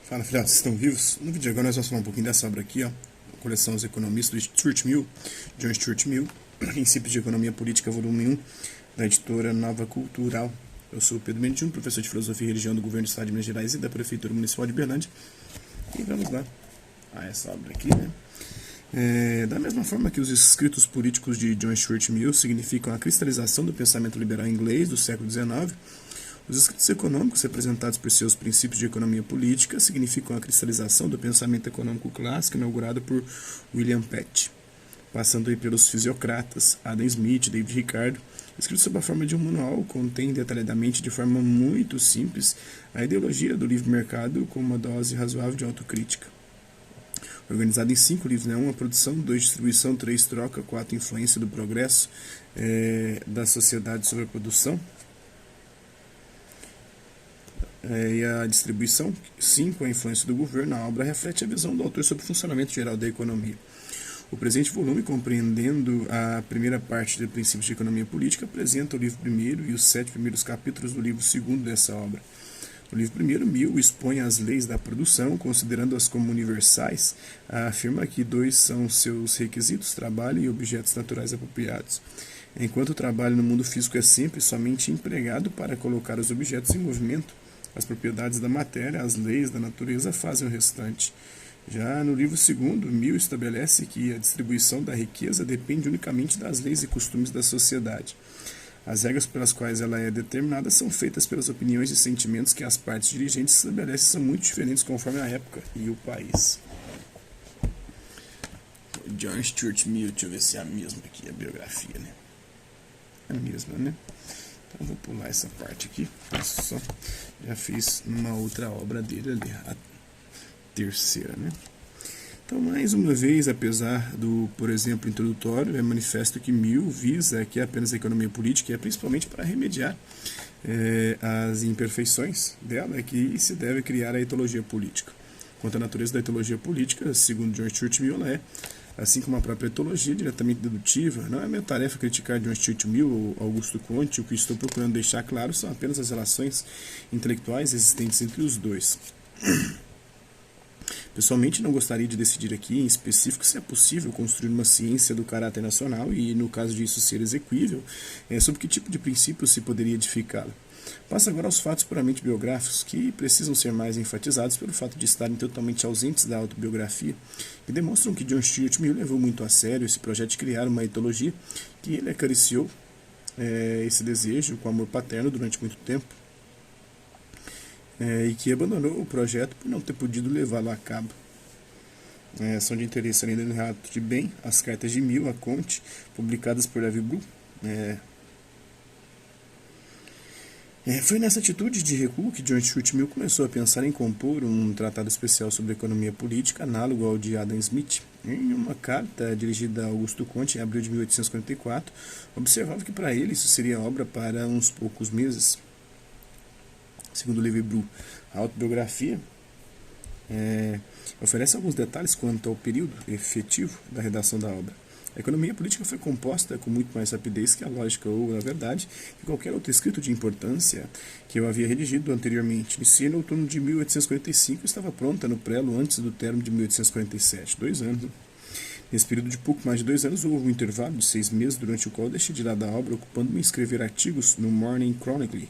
Fala, filhotes, estão vivos? No vídeo de agora nós vamos falar um pouquinho dessa obra aqui, ó, a coleção Os Economistas do Stuart Mill, John Stuart Mill, Princípios de Economia Política, volume 1, da editora Nova Cultural. Eu sou o Pedro Mendes, professor de Filosofia e Religião do Governo do Estado de Minas Gerais e da Prefeitura Municipal de Berlândia. E vamos lá a essa obra aqui, né? Da mesma forma que os escritos políticos de John Stuart Mill significam a cristalização do pensamento liberal inglês do século XIX, os escritos econômicos representados por seus princípios de economia política significam a cristalização do pensamento econômico clássico inaugurado por William Pitt, passando aí pelos fisiocratas, Adam Smith, David Ricardo. Escrito sob a forma de um manual, contém detalhadamente de forma muito simples a ideologia do livre mercado com uma dose razoável de autocrítica. Organizado em 5 livros, né? 1 a produção, 2 distribuição, 3 troca, 4 influência do progresso da sociedade sobre a produção, e a distribuição, 5 a influência do governo. A obra reflete a visão do autor sobre o funcionamento geral da economia. O presente volume, compreendendo a primeira parte de Princípios de Economia Política, apresenta o livro primeiro e os 7 primeiros capítulos do livro segundo dessa obra. No livro primeiro, Mill expõe as leis da produção, considerando-as como universais, afirma que 2 são seus requisitos: trabalho e objetos naturais apropriados. Enquanto o trabalho no mundo físico é sempre somente empregado para colocar os objetos em movimento, as propriedades da matéria, as leis da natureza fazem o restante. Já no livro segundo, Mill estabelece que a distribuição da riqueza depende unicamente das leis e costumes da sociedade. As regras pelas quais ela é determinada são feitas pelas opiniões e sentimentos que as partes dirigentes estabelecem, são muito diferentes conforme a época e o país. John Stuart Mill, deixa eu ver se é a mesma aqui, a biografia, né? É a mesma, né? Então vou pular essa parte aqui. Só já fiz uma outra obra dele ali, a terceira, né? Então, mais uma vez, apesar do, por exemplo, introdutório, é manifesto que Mill visa aqui apenas a economia política, e é principalmente para remediar as imperfeições dela, que se deve criar a etologia política. Quanto à natureza da etologia política, segundo John Stuart Mill, ela é, assim como a própria etologia, diretamente dedutiva. Não é minha tarefa criticar John Stuart Mill ou Augusto Comte. O que estou procurando deixar claro são apenas as relações intelectuais existentes entre os dois. Pessoalmente, não gostaria de decidir aqui, em específico, se é possível construir uma ciência do caráter nacional e, no caso disso ser exequível, sobre que tipo de princípios se poderia edificá-la. Passo agora aos fatos puramente biográficos, que precisam ser mais enfatizados pelo fato de estarem totalmente ausentes da autobiografia, e demonstram que John Stuart Mill levou muito a sério esse projeto de criar uma etologia, que ele acariciou esse desejo com amor paterno durante muito tempo, e que abandonou o projeto por não ter podido levá-lo a cabo. São de interesse ainda no relato de bem as cartas de Mill a Comte, publicadas por Levi Bru. Foi nessa atitude de recuo que John Stuart Mill começou a pensar em compor um tratado especial sobre economia política, análogo ao de Adam Smith. Em uma carta dirigida a Augusto Comte, em abril de 1844, observava que para ele isso seria obra para uns poucos meses. Segundo Levi Bru, a autobiografia oferece alguns detalhes quanto ao período efetivo da redação da obra. A economia política foi composta com muito mais rapidez que a lógica ou, na verdade, que qualquer outro escrito de importância que eu havia redigido anteriormente. Iniciei no outono de 1845 e estava pronta no prelo antes do término de 1847, 2 anos. Nesse período de pouco mais de 2 anos, houve um intervalo de 6 meses, durante o qual deixei de lado a obra, ocupando-me em escrever artigos no Morning Chronicle,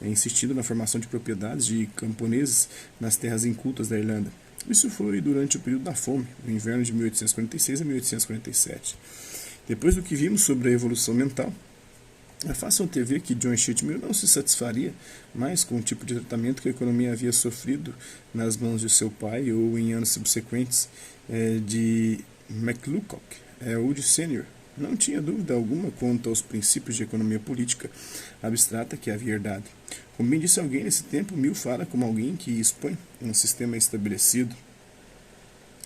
insistindo na formação de propriedades de camponeses nas terras incultas da Irlanda. Isso foi durante o período da fome, no inverno de 1846 a 1847. Depois do que vimos sobre a evolução mental, é fácil ver que John Stuart Mill não se satisfaria mais com o tipo de tratamento que a economia havia sofrido nas mãos de seu pai ou em anos subsequentes de McLucock ou de Senior. Não tinha dúvida alguma quanto aos princípios de economia política abstrata que havia herdado. Como bem disse alguém nesse tempo, Mill fala como alguém que expõe um sistema estabelecido.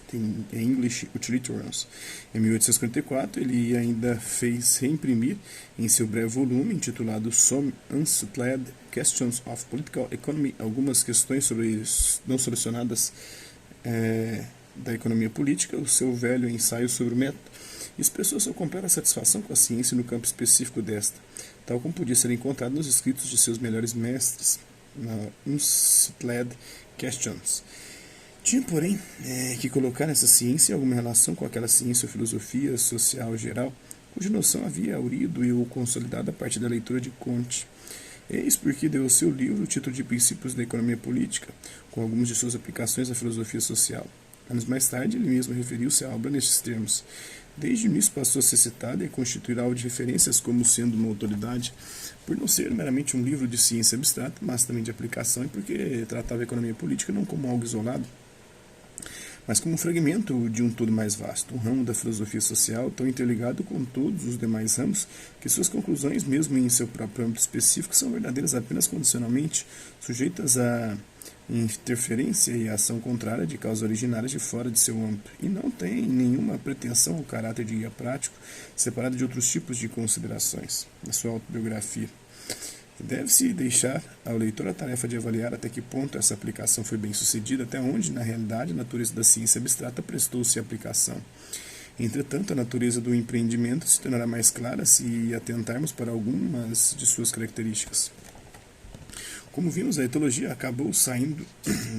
Tem English Utilitarians. Em 1854, ele ainda fez reimprimir em seu breve volume, intitulado Some Unsettled Questions of Political Economy, algumas questões não solucionadas da economia política, o seu velho ensaio sobre o método. Expressou sua completa satisfação com a ciência no campo específico desta, tal como podia ser encontrado nos escritos de seus melhores mestres, na Unsettled Questions. Tinha, porém, que colocar essa ciência em alguma relação com aquela ciência ou filosofia social geral, cuja noção havia aurido e ou consolidado a partir da leitura de Comte. Eis porque deu ao seu livro o título de Princípios da Economia Política, com algumas de suas aplicações à filosofia social. Anos mais tarde, ele mesmo referiu-se à obra nestes termos. Desde o início passou a ser citada e a constituir alvo de referências como sendo uma autoridade, por não ser meramente um livro de ciência abstrata, mas também de aplicação, e porque tratava a economia política não como algo isolado, mas como um fragmento de um todo mais vasto, um ramo da filosofia social tão interligado com todos os demais ramos que suas conclusões, mesmo em seu próprio âmbito específico, são verdadeiras apenas condicionalmente, sujeitas a interferência e ação contrária de causas originárias de fora de seu âmbito, e não tem nenhuma pretensão ao caráter de guia prático, separado de outros tipos de considerações. Na sua autobiografia, deve-se deixar ao leitor a tarefa de avaliar até que ponto essa aplicação foi bem sucedida, até onde, na realidade, a natureza da ciência abstrata prestou-se à aplicação. Entretanto, a natureza do empreendimento se tornará mais clara se atentarmos para algumas de suas características. Como vimos, a etologia acabou saindo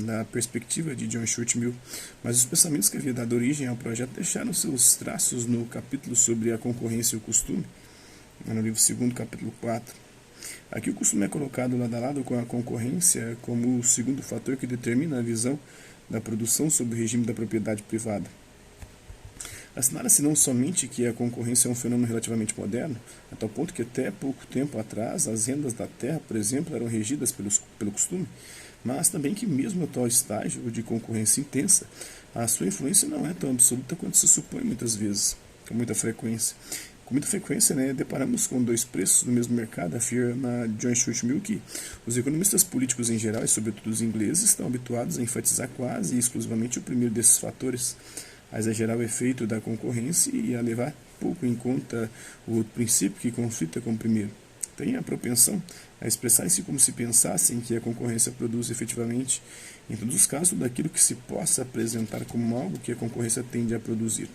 da perspectiva de John Stuart Mill, mas os pensamentos que havia dado origem ao projeto deixaram seus traços no capítulo sobre a concorrência e o costume, no livro 2º, capítulo 4. Aqui o costume é colocado lado a lado com a concorrência como o segundo fator que determina a visão da produção sob o regime da propriedade privada. Assinala-se não somente que a concorrência é um fenômeno relativamente moderno, a tal ponto que até pouco tempo atrás as rendas da terra, por exemplo, eram regidas pelo costume, mas também que mesmo no atual estágio de concorrência intensa, a sua influência não é tão absoluta quanto se supõe muitas vezes, com muita frequência. Com muita frequência, deparamos com dois preços no mesmo mercado, afirma John Stuart Mill que os economistas políticos em geral, e sobretudo os ingleses, estão habituados a enfatizar quase exclusivamente o primeiro desses fatores, a exagerar o efeito da concorrência e a levar pouco em conta o outro princípio que conflita com o primeiro. Tem a propensão a expressar-se como se pensassem que a concorrência produz efetivamente, em todos os casos, daquilo que se possa apresentar como algo que a concorrência tende a produzir.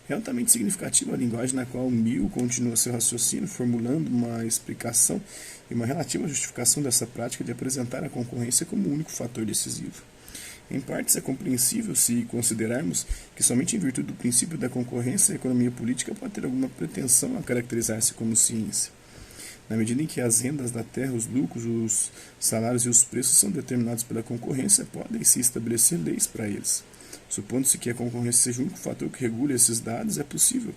É altamente significativa a linguagem na qual Mill continua seu raciocínio, formulando uma explicação e uma relativa justificação dessa prática de apresentar a concorrência como o único fator decisivo. Em partes é compreensível se considerarmos que somente em virtude do princípio da concorrência a economia política pode ter alguma pretensão a caracterizar-se como ciência. Na medida em que as rendas da terra, os lucros, os salários e os preços são determinados pela concorrência, podem-se estabelecer leis para eles. Supondo-se que a concorrência seja o único fator que regule esses dados, é possível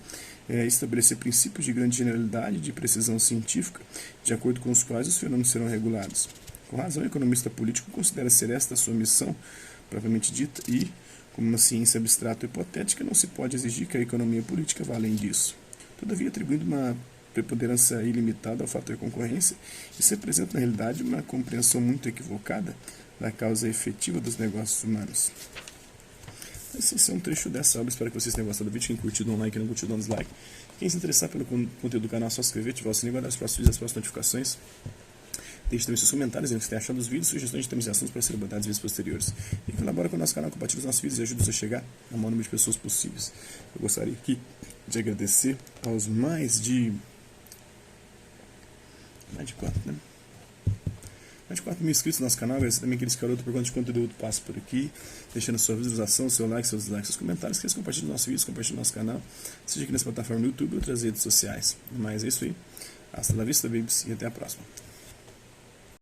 estabelecer princípios de grande generalidade e de precisão científica, de acordo com os quais os fenômenos serão regulados. Com razão, o economista político considera ser esta a sua missão, propriamente dita, e, como uma ciência abstrata e hipotética, não se pode exigir que a economia política vá além disso. Todavia, atribuindo uma preponderância ilimitada ao fator concorrência, isso representa, na realidade, uma compreensão muito equivocada da causa efetiva dos negócios humanos. Esse é um trecho dessa obra, espero que vocês tenham gostado do vídeo. Quem curtiu, dá um like, quem não curtiu, dá um dislike. Quem se interessar pelo conteúdo do canal, é só se inscrever, ativar o sininho, guardar os próximos vídeos, as próximas notificações. Deixe também seus comentários, dizendo o que você tem achado dos vídeos, sugestões de temas e assuntos para serem abordados em vídeos posteriores. E colabora com o nosso canal, compartilhe os nossos vídeos e ajude nos a chegar ao maior número de pessoas possíveis. Eu gostaria aqui de agradecer aos mais de 4 mil inscritos no nosso canal. Agradecer também aqueles garotos por conta de conteúdo passa por aqui, deixando sua visualização, seu like, seus dislikes, seus comentários, que eles compartilhem nossos vídeos, compartilhem nosso canal, seja aqui nessa plataforma no YouTube ou outras redes sociais. Mas é isso aí. Hasta la vista, babies, e até a próxima.